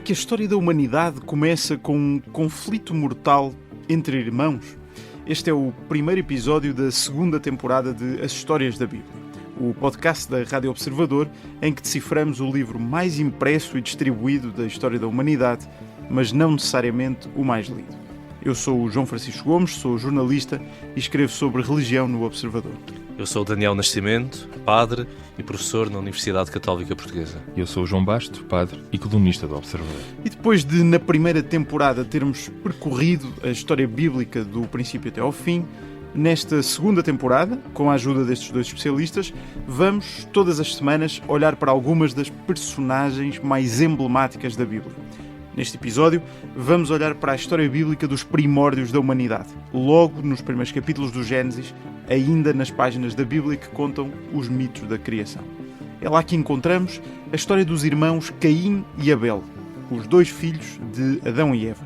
que a história da humanidade começa com um conflito mortal entre irmãos? Este é o primeiro episódio da segunda temporada de As Histórias da Bíblia, o podcast da Rádio Observador, em que deciframos o livro mais impresso e distribuído da história da humanidade, mas não necessariamente o mais lido. Eu sou o João Francisco Gomes, sou jornalista e escrevo sobre religião no Observador. Eu sou o Daniel Nascimento, padre e professor na Universidade Católica Portuguesa. Eu sou o João Basto, padre e colunista do Observador. E depois de, na primeira temporada, termos percorrido a história bíblica do princípio até ao fim, nesta segunda temporada, com a ajuda destes dois especialistas, vamos, todas as semanas, olhar para algumas das personagens mais emblemáticas da Bíblia. Neste episódio, vamos olhar para a história bíblica dos primórdios da humanidade, logo nos primeiros capítulos do Gênesis, ainda nas páginas da Bíblia que contam os mitos da criação. É lá que encontramos a história dos irmãos Caim e Abel, os dois filhos de Adão e Eva.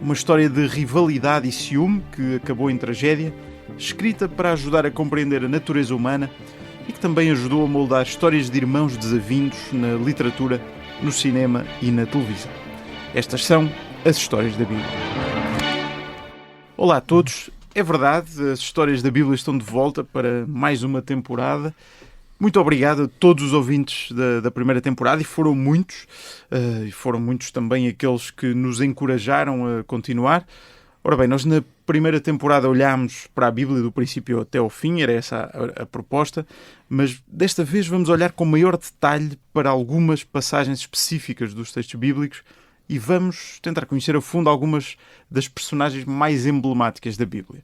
Uma história de rivalidade e ciúme que acabou em tragédia, escrita para ajudar a compreender a natureza humana e que também ajudou a moldar histórias de irmãos desavindos na literatura, no cinema e na televisão. Estas são as histórias da Bíblia. Olá a todos. É verdade, as histórias da Bíblia estão de volta para mais uma temporada. Muito obrigado a todos os ouvintes da primeira temporada, e foram muitos também aqueles que nos encorajaram a continuar. Ora bem, nós na primeira temporada olhámos para a Bíblia do princípio até ao fim, era essa a proposta, mas desta vez vamos olhar com maior detalhe para algumas passagens específicas dos textos bíblicos e vamos tentar conhecer a fundo algumas das personagens mais emblemáticas da Bíblia.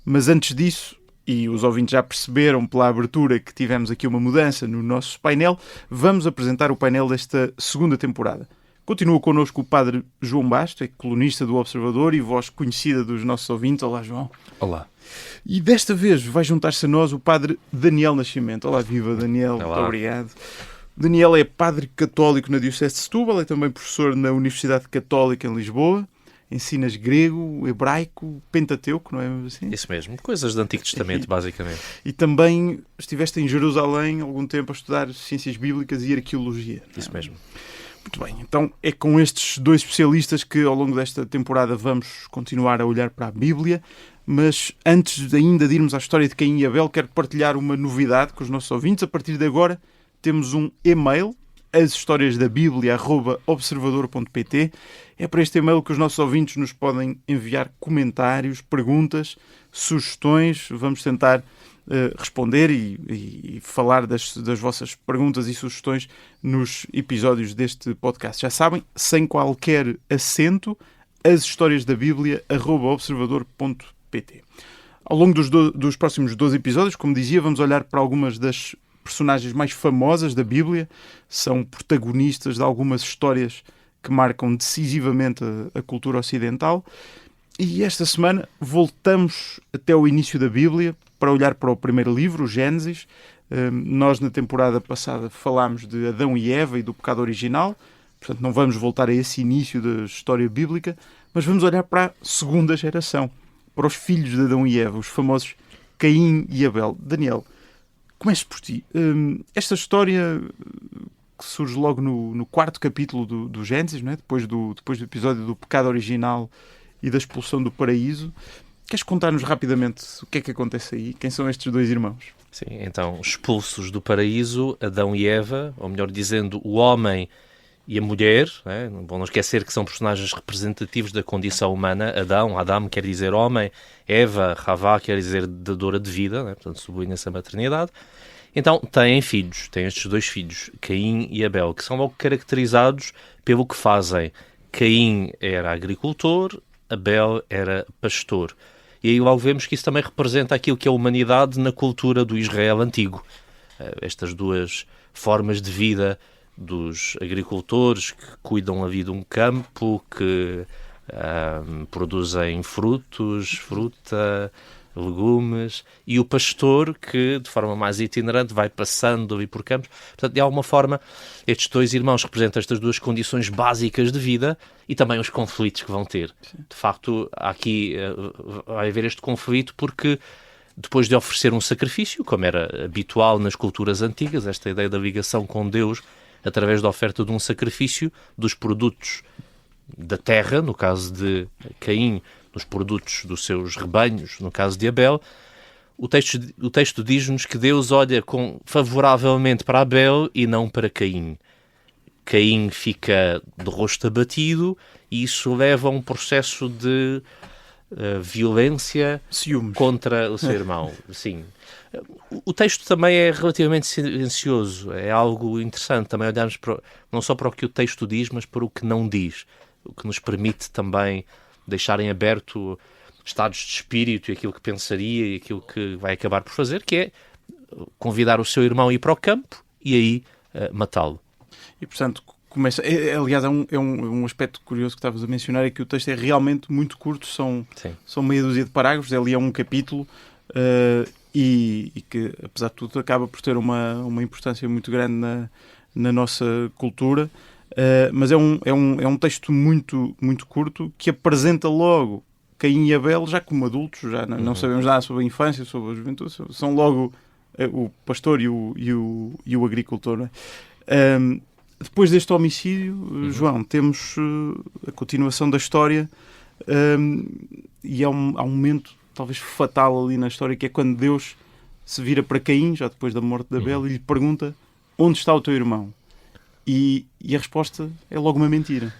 Mas antes disso, e os ouvintes já perceberam pela abertura que tivemos aqui uma mudança no nosso painel, vamos apresentar o painel desta segunda temporada. Continua connosco o padre João Basto, é colunista do Observador e voz conhecida dos nossos ouvintes. Olá, João. Olá. E desta vez vai juntar-se a nós o padre Daniel Nascimento. Olá, viva Daniel. Olá. Muito obrigado. Daniel é padre católico na Diocese de Setúbal, é também professor na Universidade Católica em Lisboa. Ensinas grego, hebraico, pentateuco, não é assim? Isso mesmo, coisas do Antigo Testamento, basicamente. E também estiveste em Jerusalém algum tempo a estudar ciências bíblicas e arqueologia. Isso mesmo. Muito bem, então é com estes dois especialistas que ao longo desta temporada vamos continuar a olhar para a Bíblia, mas antes ainda de irmos à história de Caim e Abel, quero partilhar uma novidade com os nossos ouvintes. A partir de agora temos um e-mail, ashistoriasdabiblia@observador.pt. É para este e-mail que os nossos ouvintes nos podem enviar comentários, perguntas, sugestões. Vamos tentar responder e falar das vossas perguntas e sugestões nos episódios deste podcast. Já sabem, sem qualquer acento, ashistoriasdabiblia@observador.pt. Ao longo dos próximos 12 episódios, como dizia, vamos olhar para algumas das personagens mais famosas da Bíblia. São protagonistas de algumas histórias que marcam decisivamente a cultura ocidental. E esta semana voltamos até o início da Bíblia para olhar para o primeiro livro, o Gênesis. Nós, na temporada passada, falámos de Adão e Eva e do pecado original. Portanto, não vamos voltar a esse início da história bíblica, mas vamos olhar para a segunda geração, para os filhos de Adão e Eva, os famosos Caim e Abel. Daniel, comece por ti. Esta história que surge logo no quarto capítulo do Gênesis, não é? depois do episódio do pecado original e da expulsão do paraíso. Queres contar-nos rapidamente o que é que acontece aí? Quem são estes dois irmãos? Sim, então, expulsos do paraíso, Adão e Eva, ou melhor dizendo, o homem e a mulher, né? Não vamos esquecer que são personagens representativos da condição humana. Adam quer dizer homem, Eva, Havá quer dizer dadora de vida, né? Portanto, sublinha-se a maternidade. Então, têm estes dois filhos, Caim e Abel, que são logo caracterizados pelo que fazem. Caim era agricultor, Abel era pastor. E aí logo vemos que isso também representa aquilo que é a humanidade na cultura do Israel antigo. Estas duas formas de vida dos agricultores que cuidam a vida de um campo, que produzem fruta, legumes, e o pastor que, de forma mais itinerante, vai passando ali por campos. Portanto, de alguma forma, estes dois irmãos representam estas duas condições básicas de vida e também os conflitos que vão ter. Sim. De facto, aqui vai haver este conflito porque, depois de oferecer um sacrifício, como era habitual nas culturas antigas, esta ideia da ligação com Deus através da oferta de um sacrifício, dos produtos da terra, no caso de Caim, nos produtos dos seus rebanhos, no caso de Abel, o texto diz-nos que Deus olha favoravelmente para Abel e não para Caim. Caim fica de rosto abatido e isso leva a um processo de violência Ciúmes contra o seu irmão. Sim. O texto também é relativamente silencioso. É algo interessante também olharmos não só para o que o texto diz, mas para o que não diz. O que nos permite também deixar em aberto estados de espírito e aquilo que pensaria e aquilo que vai acabar por fazer, que é convidar o seu irmão a ir para o campo e aí matá-lo. e, portanto, começa... aliás, é um aspecto curioso que estavas a mencionar, é que o texto é realmente muito curto, são meia dúzia de parágrafos, ali é um capítulo, e que, apesar de tudo, acaba por ter uma importância muito grande na nossa cultura, mas é um texto muito, muito curto que apresenta logo Caim e Abel já como adultos, já não sabemos nada sobre a infância, sobre a juventude, são logo o pastor e o agricultor, não é? Depois deste homicídio, João, temos a continuação da história, e há um momento talvez fatal ali na história, que é quando Deus se vira para Caim, já depois da morte de Abel, e lhe pergunta: onde está o teu irmão? E a resposta é logo uma mentira.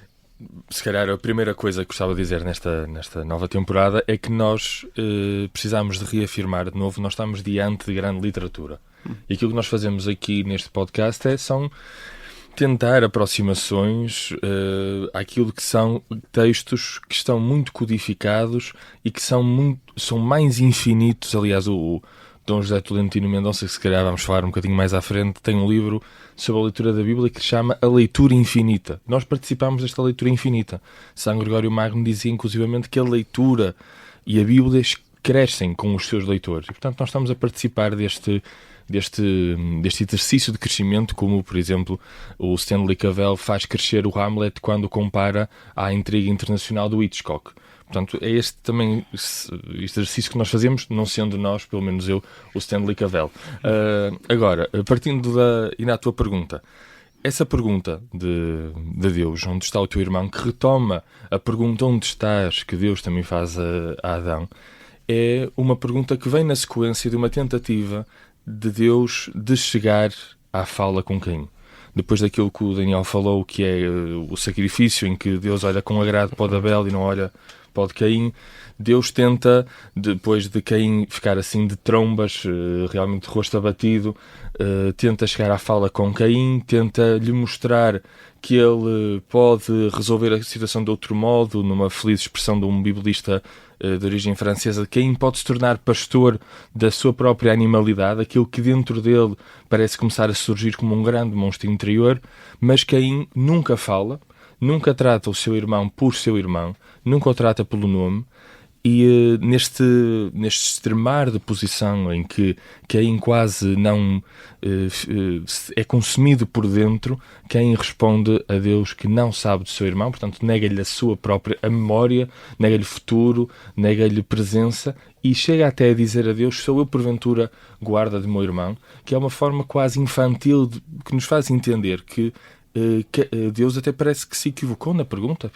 Se calhar a primeira coisa que gostava de dizer nesta nova temporada é que nós precisamos de reafirmar de novo, nós estamos diante de grande literatura. E aquilo que nós fazemos aqui neste podcast são tentar aproximações àquilo que são textos que estão muito codificados e que são mais infinitos. Aliás, o Dom José Tolentino Mendonça, que se calhar vamos falar um bocadinho mais à frente, tem um livro sobre a leitura da Bíblia que se chama A Leitura Infinita. Nós participamos desta leitura infinita. São Gregório Magno dizia inclusivamente que a leitura e a Bíblia crescem com os seus leitores. E, portanto, nós estamos a participar deste exercício de crescimento, como, por exemplo, o Stanley Cavell faz crescer o Hamlet quando compara à intriga internacional do Hitchcock. Portanto, é este também exercício que nós fazemos, não sendo nós, pelo menos eu, o Stanley Cavell. Agora, partindo e na tua pergunta, essa pergunta de Deus, onde está o teu irmão, que retoma a pergunta onde estás, que Deus também faz a Adão, é uma pergunta que vem na sequência de uma tentativa de Deus de chegar à fala com Caim. Depois daquilo que o Daniel falou, que é o sacrifício em que Deus olha com agrado para o de Abel e não olha para o de Caim, Deus tenta, depois de Caim ficar assim de trombas, realmente de rosto abatido, tenta chegar à fala com Caim, tenta lhe mostrar que ele pode resolver a situação de outro modo, numa feliz expressão de um biblista de origem francesa. Caim pode se tornar pastor da sua própria animalidade, aquilo que dentro dele parece começar a surgir como um grande monstro interior, mas Caim nunca fala, nunca trata o seu irmão por seu irmão, nunca o trata pelo nome, e neste extremar de posição em que Caim quase não é consumido por dentro, Caim responde a Deus que não sabe do seu irmão, portanto nega-lhe a sua própria memória, nega-lhe futuro, nega-lhe presença, e chega até a dizer a Deus: sou eu porventura guarda de meu irmão, que é uma forma quase infantil que nos faz entender que Deus até parece que se equivocou na pergunta,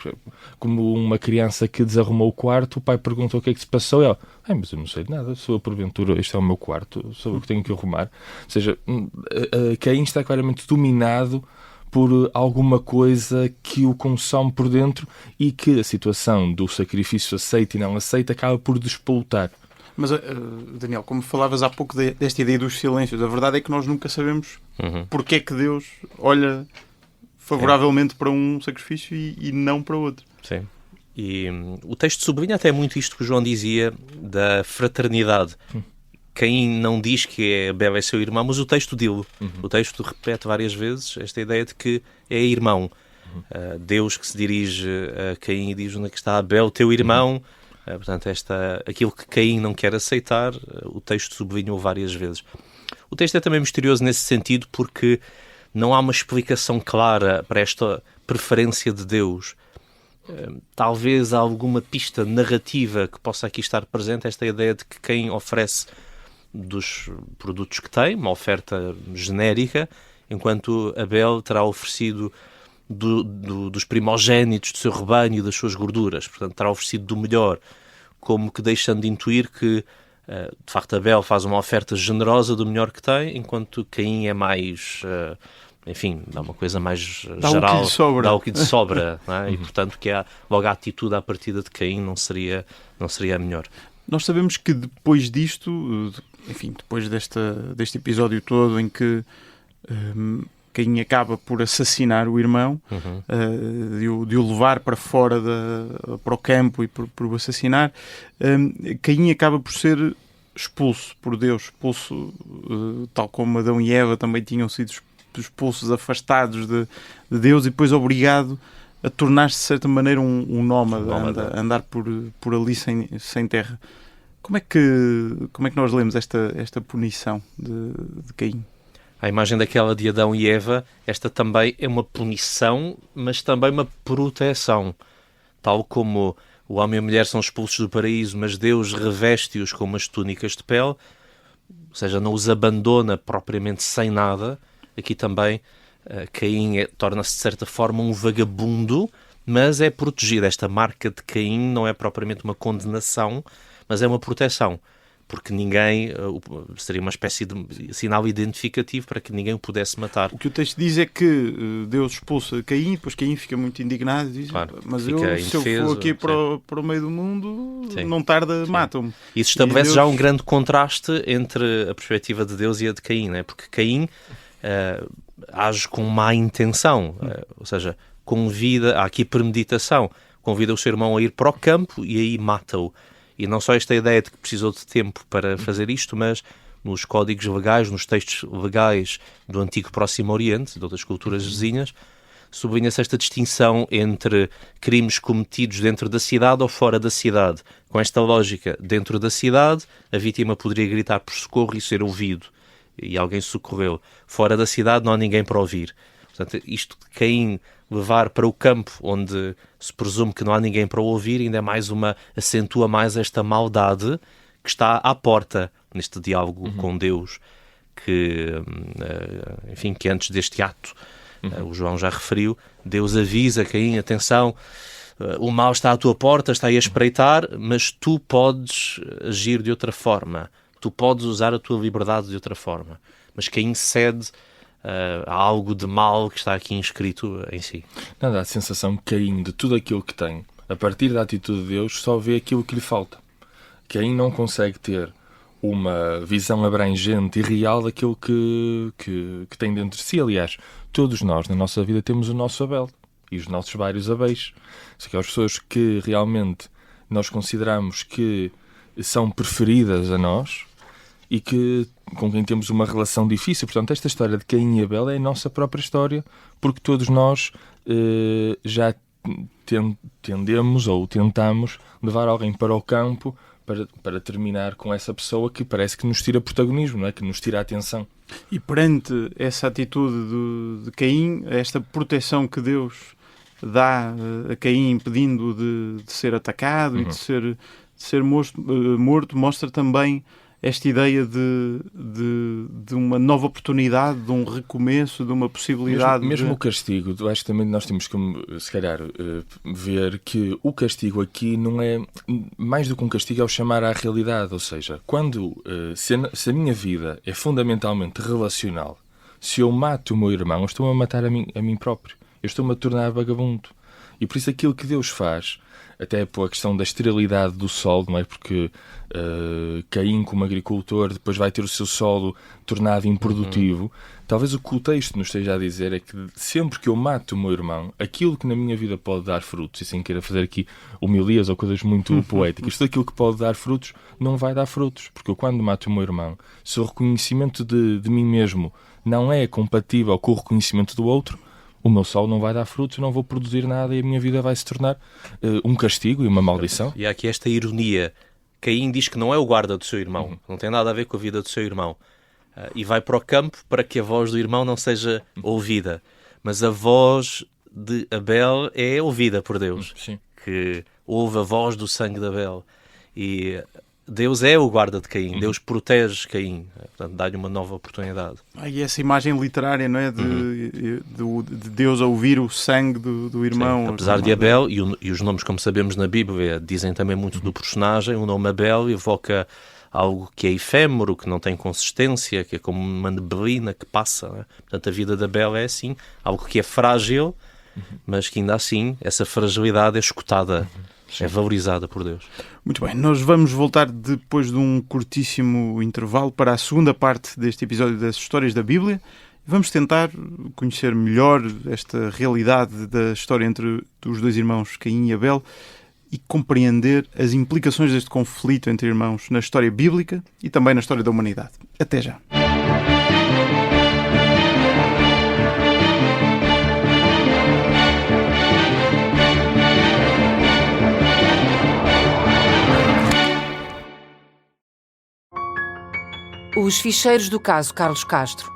como uma criança que desarrumou o quarto, o pai perguntou o que é que se passou, e ela: mas eu não sei de nada, sou eu porventura, este é o meu quarto, sou eu que tenho que arrumar. Ou seja, Caim está claramente dominado por alguma coisa que o consome por dentro e que a situação do sacrifício aceito e não aceito acaba por despolutar. Mas, Daniel, como falavas há pouco desta ideia dos silêncios, a verdade é que nós nunca sabemos porque é que Deus olha favoravelmente para um sacrifício e não para outro. Sim. E o texto sublinha até muito isto que o João dizia da fraternidade. Caim não diz que Abel é seu irmão, mas o texto dele. O texto repete várias vezes esta ideia de que é irmão. Deus que se dirige a Caim e diz: onde é que está Abel, teu irmão? Portanto, aquilo que Caim não quer aceitar, o texto sublinhou várias vezes. O texto é também misterioso nesse sentido porque não há uma explicação clara para esta preferência de Deus. Talvez há alguma pista narrativa que possa aqui estar presente, esta ideia de que quem oferece dos produtos que tem, uma oferta genérica, enquanto Abel terá oferecido dos primogénitos do seu rebanho e das suas gorduras. Portanto, terá oferecido do melhor, como que deixando de intuir que, de facto, Abel faz uma oferta generosa do melhor que tem, enquanto Caim é mais... enfim, dá uma coisa mais geral, dá o que lhe sobra, não é? E portanto que logo a atitude à partida de Caim não seria a melhor. Nós sabemos que depois disto, enfim, depois deste episódio todo em que Caim acaba por assassinar o irmão, de o levar para fora para o campo e por o assassinar, Caim acaba por ser expulso por Deus, expulso tal como Adão e Eva também tinham sido expulsos, afastados de Deus, e depois obrigado a tornar-se de certa maneira um nómada, a andar por ali sem terra. Como é que nós lemos esta punição de Caim? A imagem daquela de Adão e Eva, esta também é uma punição, mas também uma proteção. Tal como o homem e a mulher são expulsos do paraíso, mas Deus reveste-os com umas túnicas de pele, ou seja, não os abandona propriamente sem nada. Aqui também Caim torna-se de certa forma um vagabundo, mas é protegido. Esta marca de Caim não é propriamente uma condenação, mas é uma proteção, porque ninguém, seria uma espécie de sinal identificativo para que ninguém o pudesse matar. O que o texto diz é que Deus expulsa Caim, depois Caim fica muito indignado e diz, claro, mas se eu for aqui para o meio do mundo, não tarda, matam-me. Isso estabelece já um grande contraste entre a perspectiva de Deus e a de Caim, né? Porque Caim age com má intenção, ou seja, há aqui premeditação, convida o seu irmão a ir para o campo e aí mata-o. E não só esta ideia de que precisou de tempo para fazer isto, mas nos códigos legais, nos textos legais do antigo Próximo Oriente, de outras culturas vizinhas, sublinha-se esta distinção entre crimes cometidos dentro da cidade ou fora da cidade. Com esta lógica, dentro da cidade, a vítima poderia gritar por socorro e ser ouvido, e alguém socorreu. Fora da cidade não há ninguém para ouvir. Portanto, isto de Caim levar para o campo, onde se presume que não há ninguém para ouvir, ainda é acentua mais esta maldade que está à porta neste diálogo com Deus, que antes deste ato, o João já referiu, Deus avisa Caim, atenção, o mal está à tua porta, está aí a espreitar, mas tu podes agir de outra forma, tu podes usar a tua liberdade de outra forma. Mas Caim cede a algo de mal que está aqui inscrito em si. Não, dá a sensação que Caim, de tudo aquilo que tem, a partir da atitude de Deus, só vê aquilo que lhe falta. Caim não consegue ter uma visão abrangente e real daquilo que tem dentro de si. Aliás, todos nós, na nossa vida, temos o nosso Abel e os nossos vários Abéis. São aquelas pessoas que realmente nós consideramos que são preferidas a nós e com quem temos uma relação difícil. Portanto, esta história de Caim e Abel é a nossa própria história, porque todos nós já tendemos ou tentamos levar alguém para o campo para terminar com essa pessoa que parece que nos tira protagonismo, não é? Que nos tira a atenção. E perante essa atitude de Caim, esta proteção que Deus dá a Caim, impedindo de ser atacado e de ser morto, mostra também esta ideia de uma nova oportunidade, de um recomeço, de uma possibilidade... Mesmo o castigo, eu acho que também nós temos que, se calhar, ver que o castigo aqui não é... Mais do que um castigo é o chamar à realidade, ou seja, quando se a minha vida é fundamentalmente relacional, se eu mato o meu irmão, eu estou a matar a mim próprio, eu estou-me a tornar vagabundo. E por isso aquilo que Deus faz, até pela questão da esterilidade do solo, não é? Porque Caim, como agricultor, depois vai ter o seu solo tornado improdutivo. Talvez o que o texto nos esteja a dizer é que sempre que eu mato o meu irmão, aquilo que na minha vida pode dar frutos, e sem querer fazer aqui homilias ou coisas muito poéticas, tudo aquilo que pode dar frutos não vai dar frutos. Porque eu, quando mato o meu irmão, se o reconhecimento de mim mesmo não é compatível com o reconhecimento do outro, o meu solo não vai dar frutos, eu não vou produzir nada e a minha vida vai se tornar um castigo e uma maldição. E há aqui esta ironia. Caim diz que não é o guarda do seu irmão, não tem nada a ver com a vida do seu irmão. E vai para o campo para que a voz do irmão não seja ouvida. Mas a voz de Abel é ouvida por Deus, Sim. que ouve a voz do sangue de Abel. E Deus é o guarda de Caim, Deus protege Caim, portanto dá-lhe uma nova oportunidade. E essa imagem literária, não é? De Deus a ouvir o sangue do irmão. Sim, apesar de Abel, e os nomes, como sabemos na Bíblia, dizem também muito do personagem, o nome Abel evoca algo que é efêmero, que não tem consistência, que é como uma neblina que passa, não é? Portanto, a vida de Abel é assim, algo que é frágil, mas que ainda assim, essa fragilidade é escutada, é valorizada por Deus. Muito bem, nós vamos voltar depois de um curtíssimo intervalo para a segunda parte deste episódio das Histórias da Bíblia. Vamos tentar conhecer melhor esta realidade da história entre os dois irmãos Caim e Abel e compreender as implicações deste conflito entre irmãos na história bíblica e também na história da humanidade. Até já. Os Ficheiros do Caso Carlos Castro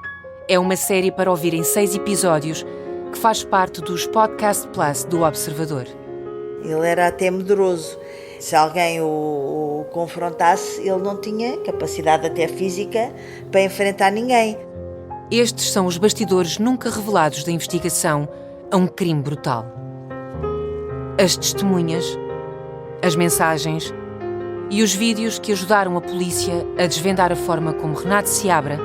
é uma série para ouvir em 6 episódios que faz parte dos Podcast Plus do Observador. Ele era até medroso. Se alguém o confrontasse, ele não tinha capacidade até física para enfrentar ninguém. Estes são os bastidores nunca revelados da investigação a um crime brutal. As testemunhas, as mensagens e os vídeos que ajudaram a polícia a desvendar a forma como Renato Seabra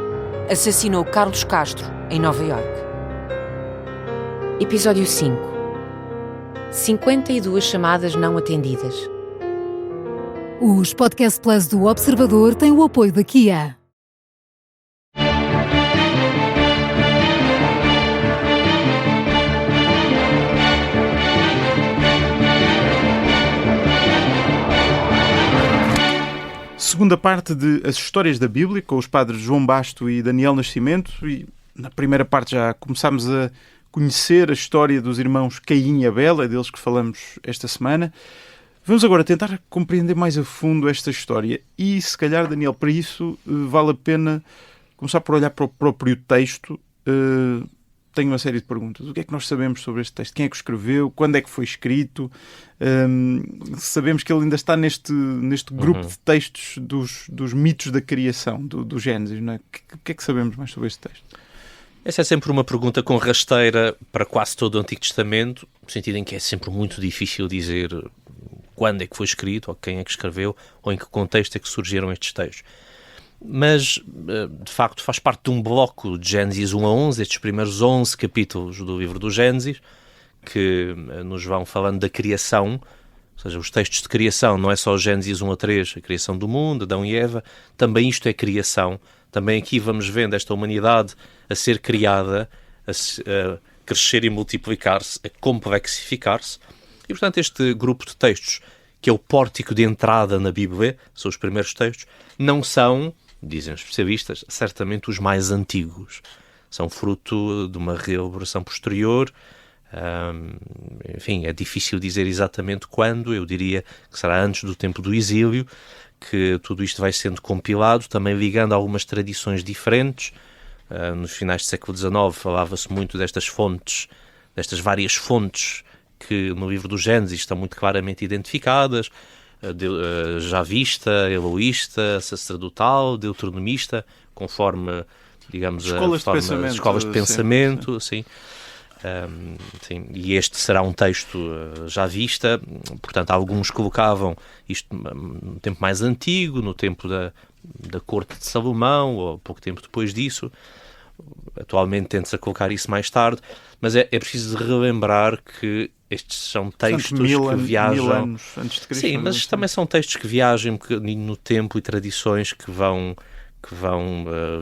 assassinou Carlos Castro em Nova Iorque. Episódio 5. 52 chamadas não atendidas. Os Podcast Plus do Observador têm o apoio da Kia. Segunda parte de As Histórias da Bíblia, com os padres João Basto e Daniel Nascimento. E na primeira parte já começámos a conhecer a história dos irmãos Caim e Abel, é deles que falamos esta semana. Vamos agora tentar compreender mais a fundo esta história e, se calhar, Daniel, para isso vale a pena começar por olhar para o próprio texto. Tenho uma série de perguntas. O que é que nós sabemos sobre este texto? Quem é que o escreveu? Quando é que foi escrito? Sabemos que ele ainda está neste grupo de textos dos mitos da criação, do Gênesis, não é? O que é que sabemos mais sobre este texto? Essa é sempre uma pergunta com rasteira para quase todo o Antigo Testamento, no sentido em que é sempre muito difícil dizer quando é que foi escrito, ou quem é que escreveu, ou em que contexto é que surgiram estes textos. Mas, de facto, faz parte de um bloco de Gênesis 1 a 11, estes primeiros 11 capítulos do livro do Gênesis, que nos vão falando da criação, ou seja, os textos de criação, não é só Gênesis 1 a 3, a criação do mundo, Adão e Eva, também isto é criação. Também aqui vamos vendo esta humanidade a ser criada, a crescer e multiplicar-se, a complexificar-se. E, portanto, este grupo de textos, que é o pórtico de entrada na Bíblia, são os primeiros textos, não são, dizem os especialistas, certamente os mais antigos. São fruto de uma reelaboração posterior. Enfim, é difícil dizer exatamente quando, eu diria que será antes do tempo do exílio, que tudo isto vai sendo compilado, também ligando a algumas tradições diferentes. Nos finais do século XIX falava-se muito destas fontes, destas várias fontes que no livro do Gênesis estão muito claramente identificadas, javista, eloísta, sacerdotal, deuteronomista, conforme, digamos, escolas de pensamento, sim. Sim, e este será um texto javista, portanto alguns colocavam isto no tempo mais antigo, no tempo da corte de Salomão, ou pouco tempo depois disso. Atualmente tende-se a colocar isso mais tarde, mas é preciso relembrar que estes são textos que viajam... 1000 anos antes de Cristo. Sim, mas também são textos que viajam um bocadinho no tempo e tradições que vão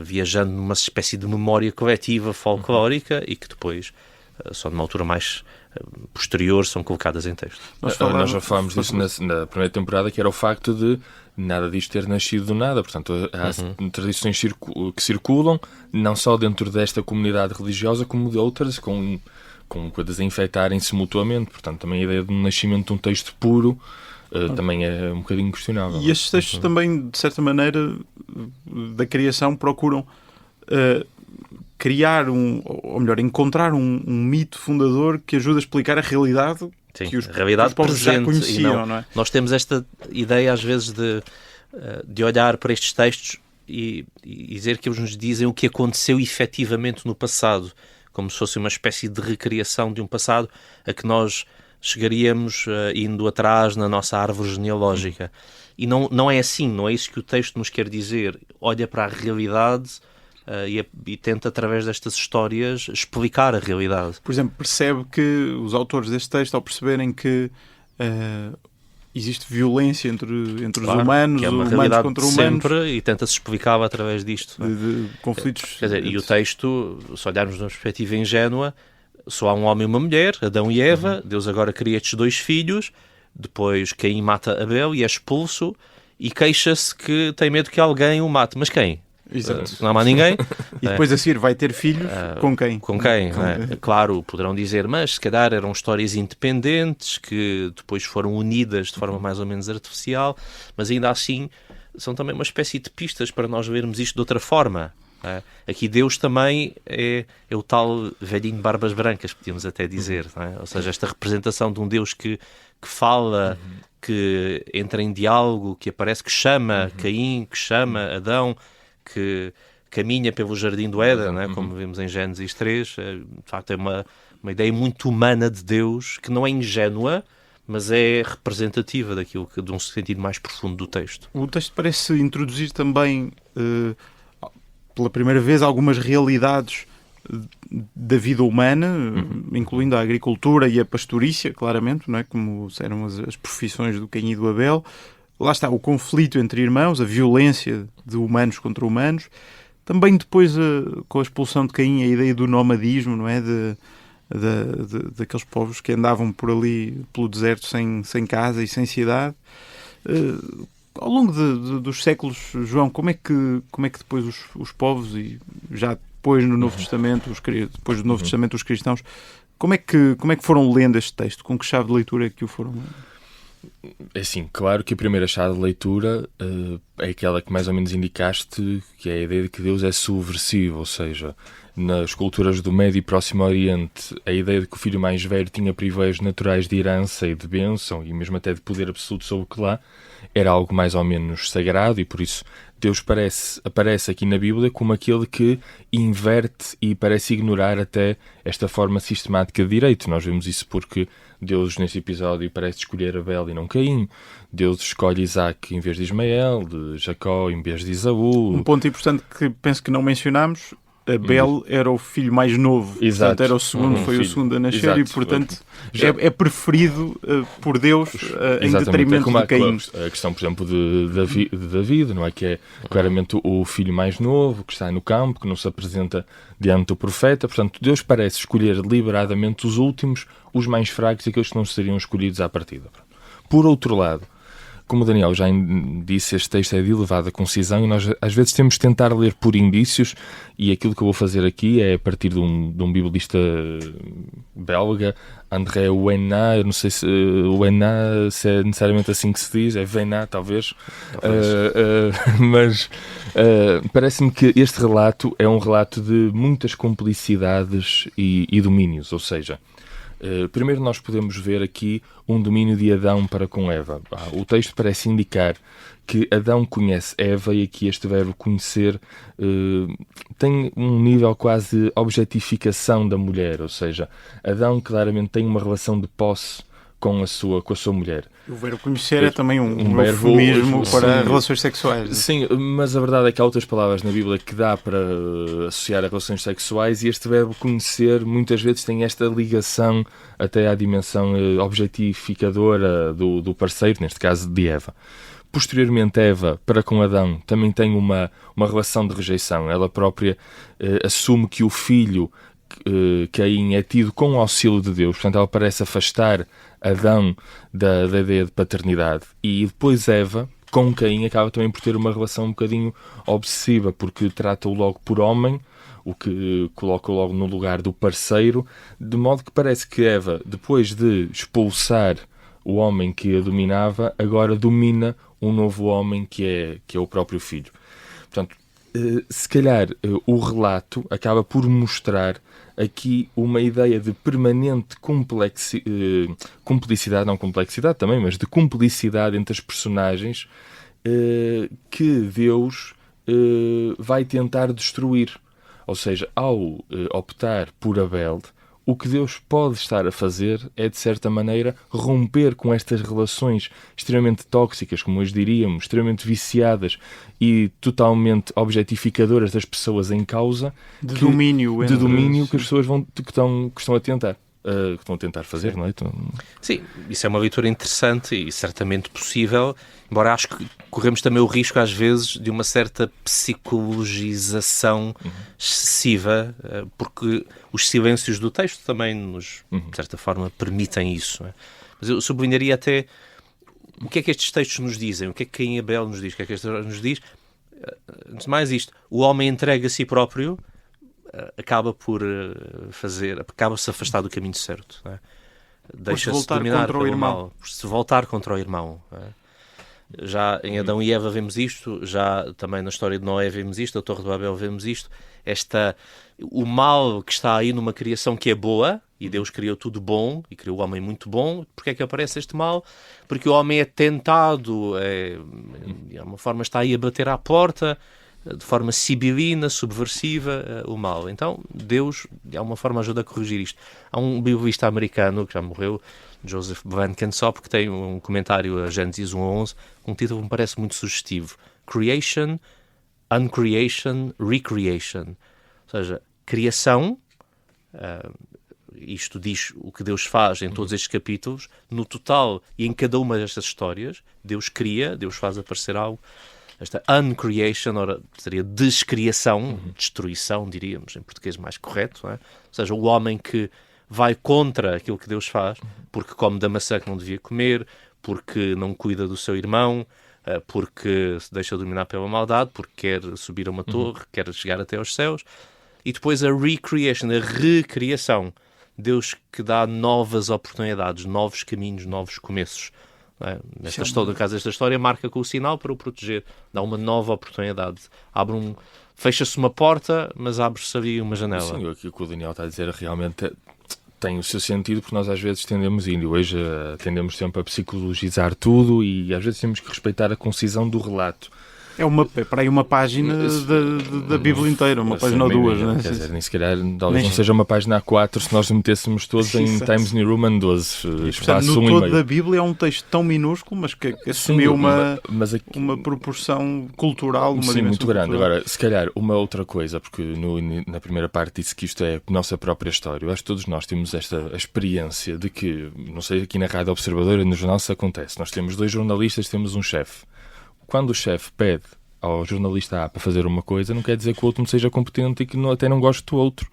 viajando numa espécie de memória coletiva folclórica e que depois, só numa altura mais posterior, são colocadas em texto. Nós já falámos disso na primeira temporada, que era o facto de nada disto ter nascido do nada. Portanto, há tradições que circulam, não só dentro desta comunidade religiosa, como de outras, com coisas a infectarem-se mutuamente. Portanto, também a ideia de um nascimento de um texto puro também é um bocadinho questionável. E estes textos também, de certa maneira, da criação, procuram criar ou melhor, encontrar um mito fundador que ajude a explicar a realidade. Sim, que os realidade povos já presente, conheciam, não é? Nós temos esta ideia às vezes de de olhar para estes textos e dizer que eles nos dizem o que aconteceu efetivamente no passado, como se fosse uma espécie de recriação de um passado a que nós chegaríamos indo atrás na nossa árvore genealógica. E não é assim, não é isso que o texto nos quer dizer. Olha para a realidade e tenta, através destas histórias, explicar a realidade. Por exemplo, percebe que os autores deste texto, ao perceberem que existe violência entre os humanos, que é uma humanos realidade contra de humanos, sempre, e tenta-se explicar através disto. de conflitos. Quer dizer, e o texto, se olharmos numa perspectiva ingênua, só há um homem e uma mulher, Adão e Eva, Deus agora cria estes 2 filhos, depois Caim mata Abel e é expulso, e queixa-se que tem medo que alguém o mate. Mas quem? Exato. Não há mais ninguém. E depois a seguir vai ter filhos com quem? Com quem? Não é? Claro, poderão dizer, mas se calhar eram histórias independentes que depois foram unidas de forma mais ou menos artificial, mas ainda assim são também uma espécie de pistas para nós vermos isto de outra forma. É? Aqui Deus também é o tal velhinho de barbas brancas, podíamos até dizer. Não é? Ou seja, esta representação de um Deus que fala, que entra em diálogo, que aparece, que chama Caim, que chama Adão, que caminha pelo jardim do Éden, não é? Como vemos em Gênesis 3. De facto é uma ideia muito humana de Deus, que não é ingênua, mas é representativa daquilo de um sentido mais profundo do texto. O texto parece introduzir também, pela primeira vez, algumas realidades da vida humana, incluindo a agricultura e a pastorícia, claramente, não é? Como eram as profissões do Caim e do Abel. Lá está o conflito entre irmãos, a violência de humanos contra humanos. Também depois, com a expulsão de Caim, a ideia do nomadismo, não é? Daqueles povos que andavam por ali, pelo deserto, sem casa e sem cidade. Ao longo dos séculos, João, como é que depois os povos, e já depois no Novo Testamento, depois do Novo Testamento os cristãos, como é que foram lendo este texto? Com que chave de leitura é que o foram lendo? É assim, claro que a primeira chave de leitura é aquela que mais ou menos indicaste, que é a ideia de que Deus é subversivo, ou seja, nas culturas do Médio e Próximo Oriente, a ideia de que o filho mais velho tinha privilégios naturais de herança e de bênção, e mesmo até de poder absoluto sobre o que lá, era algo mais ou menos sagrado, e por isso Deus aparece aqui na Bíblia como aquele que inverte e parece ignorar até esta forma sistemática de direito. Nós vemos isso porque Deus, nesse episódio, parece escolher Abel e não Caim. Deus escolhe Isaac em vez de Ismael, de Jacó em vez de Esaú. Um ponto importante que penso que não mencionámos: Abel era o filho mais novo. Exato. Portanto, era o segundo, foi filho. o segundo a nascer. Exato. E, portanto, é preferido por Deus em Exatamente. detrimento de Caim. A questão, por exemplo, de David, não é? Que é claramente o filho mais novo, que está no campo, que não se apresenta diante do profeta. Portanto, Deus parece escolher deliberadamente os últimos, os mais fracos, e aqueles que não seriam escolhidos à partida. Por outro lado, como o Daniel já disse, este texto é de elevada concisão e nós às vezes temos de tentar ler por indícios, e aquilo que eu vou fazer aqui é a partir de um biblista belga, André Ouéna. Eu não sei se Ouéna se é necessariamente assim que se diz, é Ouéna talvez, mas parece-me que este relato é um relato de muitas complicidades e domínios, ou seja, primeiro nós podemos ver aqui um domínio de Adão para com Eva. O texto parece indicar que Adão conhece Eva, e aqui este verbo conhecer tem um nível quase de objetificação da mulher, ou seja, Adão claramente tem uma relação de posse com a sua mulher. O verbo conhecer é também um verbo eufemismo para sim, relações sexuais. Sim, mas a verdade é que há outras palavras na Bíblia que dá para associar a relações sexuais, e este verbo conhecer muitas vezes tem esta ligação até à dimensão objetificadora do parceiro, neste caso de Eva. Posteriormente, Eva, para com Adão, também tem uma relação de rejeição. Ela própria assume que o filho Caim é tido com o auxílio de Deus, portanto ela parece afastar Adão da ideia de paternidade. E depois Eva, com Caim, acaba também por ter uma relação um bocadinho obsessiva, porque trata-o logo por homem, o que coloca-o logo no lugar do parceiro, de modo que parece que Eva, depois de expulsar o homem que a dominava, agora domina um novo homem que é o próprio filho. Portanto, se calhar o relato acaba por mostrar aqui uma ideia de permanente cumplicidade, não complexidade também, mas de cumplicidade entre as personagens, que Deus vai tentar destruir. Ou seja, ao optar por Abel, o que Deus pode estar a fazer é, de certa maneira, romper com estas relações extremamente tóxicas, como hoje diríamos, extremamente viciadas e totalmente objetificadoras das pessoas em causa. De domínio que as pessoas que estão a tentar. Que estão a tentar fazer, não é? Sim, isso é uma leitura interessante e certamente possível, embora acho que corremos também o risco, às vezes, de uma certa psicologização excessiva, porque os silêncios do texto também nos, de certa forma, permitem isso. Não é? Mas eu sublinharia até o que é que estes textos nos dizem, o que é que Caim e Abel nos diz, o que é que este texto nos diz. Antes de mais isto, o homem entrega a si próprio, acaba-se a afastar do caminho certo, não é? Deixa-se dominar pelo mal, por se voltar contra o irmão, não é? Já em Adão e Eva vemos isto, já também na história de Noé vemos isto, a Torre de Babel vemos isto, o mal que está aí numa criação que é boa, e Deus criou tudo bom, e criou o homem muito bom. Porque é que aparece este mal? Porque o homem é tentado, de uma forma está aí a bater à porta, de forma sibilina, subversiva, o mal. Então, Deus, de alguma forma, ajuda a corrigir isto. Há um biblista americano, que já morreu, Joseph Blenkinsop, que tem um comentário a Gênesis 1:11, com um título que me parece muito sugestivo. Creation, Uncreation, Recreation. Ou seja, criação, isto diz o que Deus faz em todos estes capítulos, no total e em cada uma destas histórias, Deus cria, Deus faz aparecer algo. Esta uncreation, ora, seria descriação, destruição, diríamos, em português mais correto, não é? Ou seja, o homem que vai contra aquilo que Deus faz, porque come da maçã que não devia comer, porque não cuida do seu irmão, porque se deixa dominar pela maldade, porque quer subir a uma torre, quer chegar até aos céus. E depois a recreation, a recriação. Deus que dá novas oportunidades, novos caminhos, novos começos. No caso desta história, marca com o sinal para o proteger, dá uma nova oportunidade, fecha-se uma porta, mas abre-se ali uma janela. Sim, aquilo que o Daniel está a dizer realmente tem o seu sentido, porque nós às vezes tendemos tendemos sempre a psicologizar tudo e às vezes temos que respeitar a concisão do relato. É para aí uma página da Bíblia inteira, uma página ou duas, não é? Quer dizer, nem se calhar talvez não seja uma página A4 se nós metêssemos todos em Times New Roman 12, espaço 1,5. No todo da Bíblia é um texto tão minúsculo, mas que assumiu uma proporção cultural, uma dimensão muito grande. Cultural. Agora, se calhar uma outra coisa, porque na primeira parte disse que isto é a nossa própria história. Eu acho que todos nós temos esta experiência de que, não sei, aqui na Rádio Observadora, no jornal, isso acontece. Nós temos 2 jornalistas, temos um chefe. Quando o chefe pede ao jornalista A para fazer uma coisa, não quer dizer que o outro não seja competente e que até não goste do outro.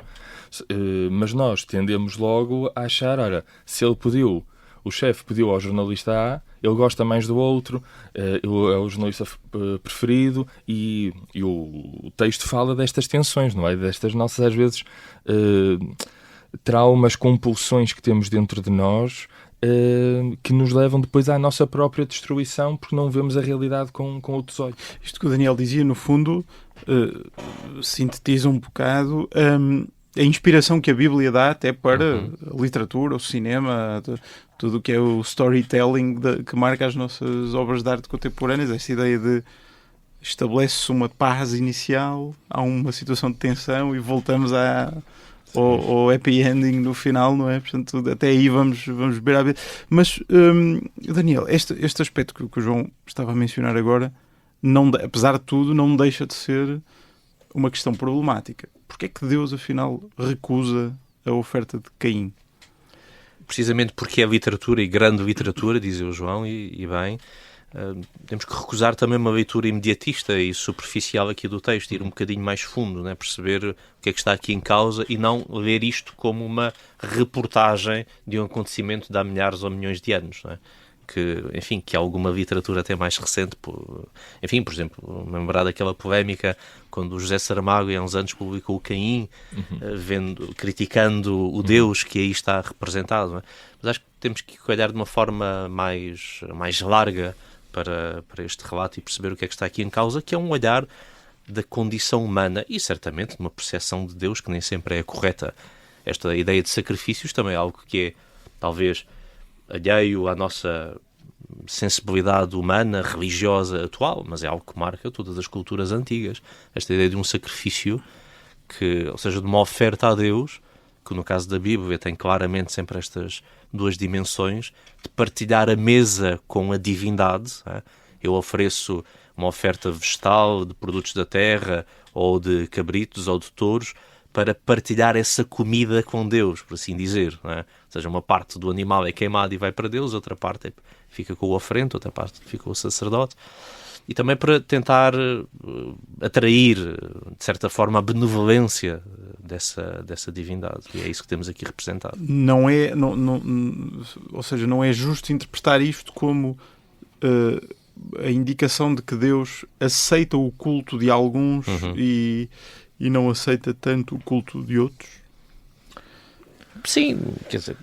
Mas nós tendemos logo a achar, se o chefe pediu ao jornalista A, ele gosta mais do outro, é o jornalista preferido e o texto fala destas tensões, não é? Destas nossas, às vezes, traumas, compulsões que temos dentro de nós, que nos levam depois à nossa própria destruição porque não vemos a realidade com outros olhos. Isto que o Daniel dizia, no fundo, sintetiza um bocado a inspiração que a Bíblia dá até para a literatura, o cinema, tudo o que é o storytelling que marca as nossas obras de arte contemporâneas. Essa ideia de estabelece-se uma paz inicial, há uma situação de tensão e voltamos ao happy ending no final, não é? Portanto, até aí vamos beber à vida. Mas, Daniel, este aspecto que o João estava a mencionar agora, apesar de tudo, não deixa de ser uma questão problemática. Porquê é que Deus, afinal, recusa a oferta de Caim? Precisamente porque é literatura, e grande literatura, dizia o João, e bem... temos que recusar também uma leitura imediatista e superficial aqui do texto, ir um bocadinho mais fundo, né? Perceber o que é que está aqui em causa e não ler isto como uma reportagem de um acontecimento de há milhares ou milhões de anos, né? Que há alguma literatura até mais recente, por exemplo, lembrar daquela polémica quando o José Saramago há uns anos publicou o Caim, criticando o Deus que aí está representado, né? Mas acho que temos que olhar de uma forma mais larga para este relato e perceber o que é que está aqui em causa, que é um olhar da condição humana e certamente de uma percepção de Deus que nem sempre é correta. Esta ideia de sacrifícios também é algo que é talvez alheio à nossa sensibilidade humana, religiosa, atual, mas é algo que marca todas as culturas antigas. Esta ideia de um sacrifício, ou seja, de uma oferta a Deus, que no caso da Bíblia tem claramente sempre estas duas dimensões, de partilhar a mesa com a divindade. Eu ofereço uma oferta vegetal, de produtos da terra, ou de cabritos, ou de touros, para partilhar essa comida com Deus, por assim dizer. Ou seja, uma parte do animal é queimada e vai para Deus, outra parte fica com o oferente, outra parte fica com o sacerdote. E também para tentar atrair, de certa forma, a benevolência dessa divindade. E é isso que temos aqui representado. Ou seja, não é justo interpretar isto como a indicação de que Deus aceita o culto de alguns e não aceita tanto o culto de outros. Sim, quer dizer,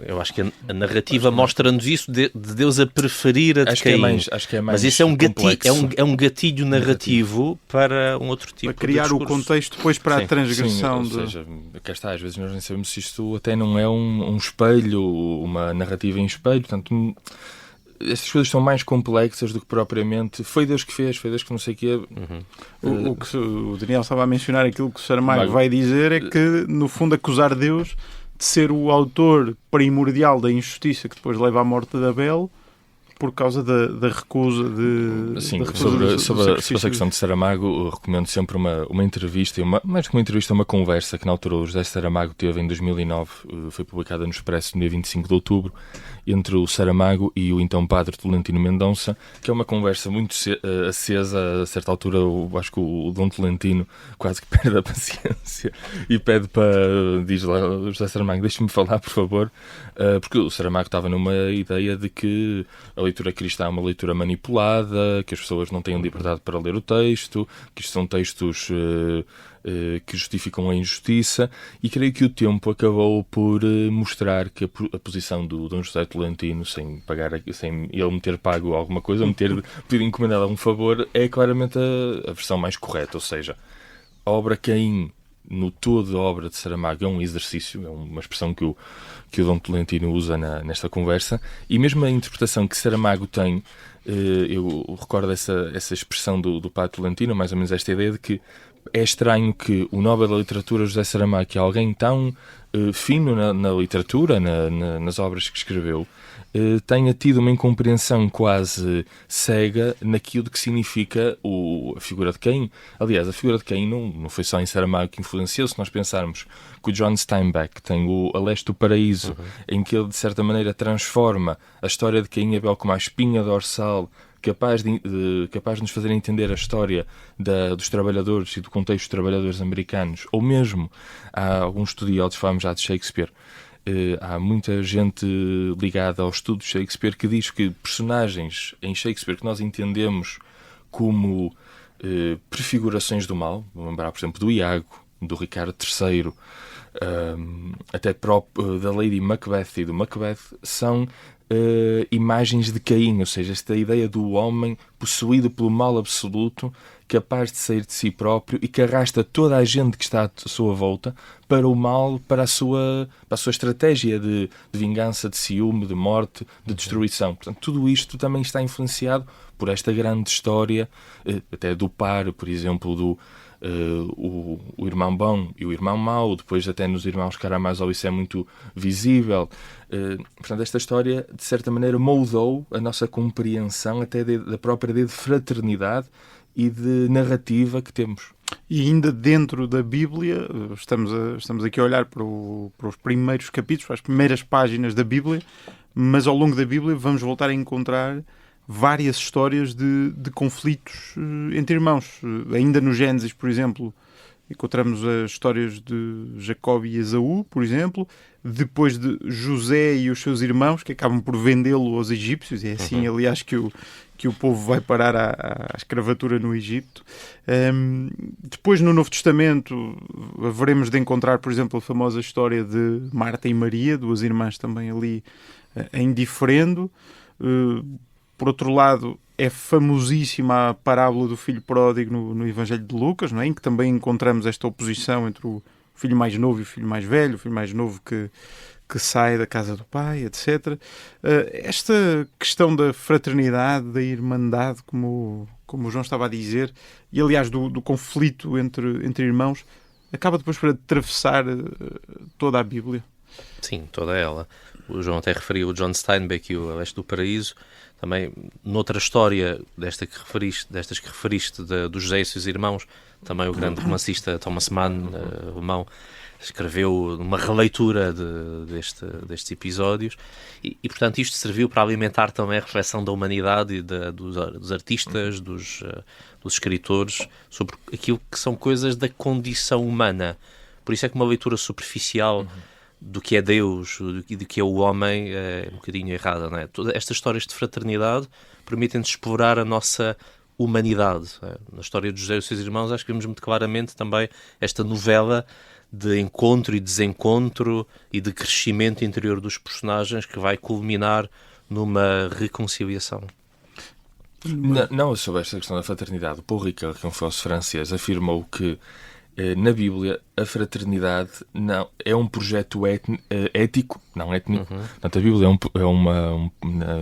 eu acho que a narrativa mostra-nos isso de Deus a preferir a de Caim. Acho que é mais mas isso é um gatilho narrativo para um outro tipo de para criar discurso. O contexto depois para a transgressão. Ou seja, cá está, às vezes nós nem sabemos se isto até não é um espelho, uma narrativa em espelho, portanto... Estas coisas são mais complexas do que propriamente foi Deus que fez, foi Deus que não sei o quê. O que o Daniel estava a mencionar, aquilo que o Saramago vai dizer é que, no fundo, acusar Deus de ser o autor primordial da injustiça que depois leva à morte de Abel por causa da recusa de... Sim, sobre essa questão de Saramago, eu recomendo sempre uma entrevista, mais que uma entrevista, uma conversa que na altura o José Saramago teve em 2009, foi publicada no Expresso no dia 25 de outubro, entre o Saramago e o então padre Tolentino Mendonça, que é uma conversa muito acesa. A certa altura, acho que o Dom Tolentino quase que perde a paciência e pede diz lá, José Saramago, deixe-me falar, por favor, porque o Saramago estava numa ideia de que a leitura cristã é uma leitura manipulada, que as pessoas não têm liberdade para ler o texto, que isto são textos que justificam a injustiça, e creio que o tempo acabou por mostrar que a posição do Dom José Tolentino, sem ele me ter pago alguma coisa, me ter pedido encomendado algum favor, é claramente a versão mais correta. Ou seja, a obra Caim, no todo a obra de Saramago, é um exercício, é uma expressão que o Dom Tolentino usa nesta conversa, e mesmo a interpretação que Saramago tem, eu recordo essa expressão do padre Tolentino, mais ou menos esta ideia de que é estranho que o Nobel da Literatura, José Saramago, que é alguém tão fino na literatura, nas obras que escreveu, tenha tido uma incompreensão quase cega naquilo que significa a figura de Caim. Aliás, a figura de Caim não foi só em Saramago que influenciou. Se nós pensarmos que o John Steinbeck tem o A Leste do Paraíso, em que ele, de certa maneira, transforma a história de Caim e Abel como a espinha dorsal, capaz de nos fazer entender a história dos trabalhadores e do contexto dos trabalhadores americanos, ou mesmo há alguns estudiosos, falamos já de Shakespeare, há muita gente ligada ao estudo de Shakespeare que diz que personagens em Shakespeare que nós entendemos como prefigurações do mal, vou lembrar, por exemplo, do Iago, do Ricardo III, até próprio da Lady Macbeth e do Macbeth, são imagens de Caim, ou seja, esta ideia do homem possuído pelo mal absoluto, capaz de sair de si próprio e que arrasta toda a gente que está à sua volta para o mal, para a sua estratégia de vingança, de ciúme, de morte, de destruição. Portanto, tudo isto também está influenciado por esta grande história, até do par, por exemplo, o irmão bom e o irmão mau, depois até nos irmãos Karamazov isso é muito visível. Portanto, esta história, de certa maneira, moldou a nossa compreensão até da própria ideia de fraternidade e de narrativa que temos. E ainda dentro da Bíblia, estamos aqui a olhar para os primeiros capítulos, para as primeiras páginas da Bíblia, mas ao longo da Bíblia vamos voltar a encontrar várias histórias de conflitos entre irmãos. Ainda no Gênesis, por exemplo, encontramos as histórias de Jacó e Esaú, por exemplo, depois de José e os seus irmãos, que acabam por vendê-lo aos egípcios, e é assim, aliás, que o povo vai parar à escravatura no Egito. Depois, no Novo Testamento, haveremos de encontrar, por exemplo, a famosa história de Marta e Maria, duas irmãs também ali em diferendo. Por outro lado, é famosíssima a parábola do filho pródigo no Evangelho de Lucas, não é? Em que também encontramos esta oposição entre o filho mais novo e o filho mais velho, o filho mais novo que que sai da casa do pai, etc. Esta questão da fraternidade, da irmandade, como o João estava a dizer, e aliás do conflito entre irmãos, acaba depois por atravessar toda a Bíblia. Sim, toda ela. O João até referiu o John Steinbeck e o A Leste do Paraíso. Também, noutra história destas que referiste do José e seus irmãos, também o grande romancista Thomas Mann, alemão, escreveu uma releitura destes episódios e, portanto, isto serviu para alimentar também a reflexão da humanidade e dos artistas, dos escritores, sobre aquilo que são coisas da condição humana. Por isso é que uma leitura superficial do que é Deus e do que é o homem é um bocadinho errada, não é? Todas estas histórias de fraternidade permitem-nos explorar a nossa humanidade. Na história de José e os seus irmãos, acho que vemos muito claramente também esta novela de encontro e desencontro e de crescimento interior dos personagens que vai culminar numa reconciliação. Não, sobre esta questão da fraternidade, o Paul Ricoeur, que é um filósofo francês, afirmou que na Bíblia a fraternidade não é um projeto ético, não étnico. Portanto, a Bíblia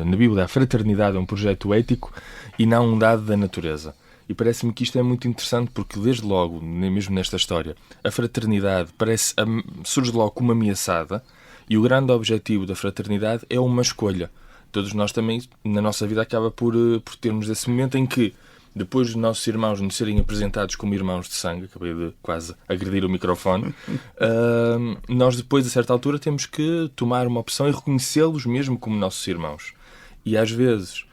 na Bíblia a fraternidade é um projeto ético e não um dado da natureza. E parece-me que isto é muito interessante porque, desde logo, mesmo nesta história, a fraternidade surge logo como ameaçada e o grande objetivo da fraternidade é uma escolha. Todos nós também, na nossa vida, acaba por termos esse momento em que, depois dos nossos irmãos nos serem apresentados como irmãos de sangue, acabei de quase agredir o microfone, nós depois, a certa altura, temos que tomar uma opção e reconhecê-los mesmo como nossos irmãos. E às vezes,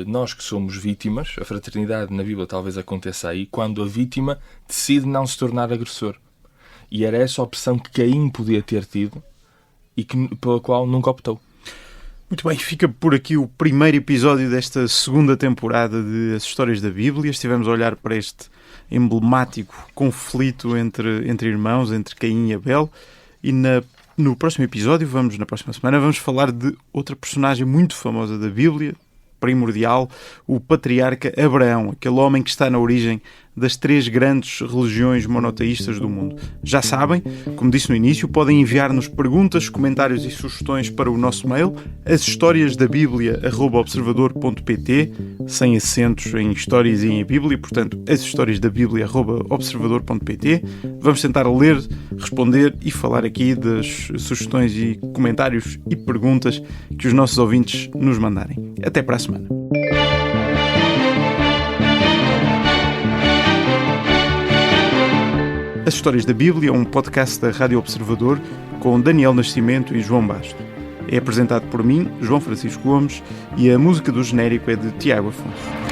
nós que somos vítimas, a fraternidade na Bíblia talvez aconteça aí, quando a vítima decide não se tornar agressor. E era essa a opção que Caim podia ter tido e pela qual nunca optou. Muito bem, fica por aqui o primeiro episódio desta segunda temporada de As Histórias da Bíblia. Estivemos a olhar para este emblemático conflito entre irmãos, entre Caim e Abel. E no próximo episódio, na próxima semana, vamos falar de outra personagem muito famosa da Bíblia, primordial, o patriarca Abraão, aquele homem que está na origem das 3 grandes religiões monoteístas do mundo. Já sabem, como disse no início, podem enviar-nos perguntas, comentários e sugestões para o nosso mail, ashistoriasdabiblia@observador.pt, sem acentos em histórias e em Bíblia, portanto, ashistoriasdabiblia@observador.pt. Vamos tentar ler, responder e falar aqui das sugestões e comentários e perguntas que os nossos ouvintes nos mandarem. Até para a semana. As Histórias da Bíblia é um podcast da Rádio Observador com Daniel Nascimento e João Basto. É apresentado por mim, João Francisco Gomes, e a música do genérico é de Tiago Afonso.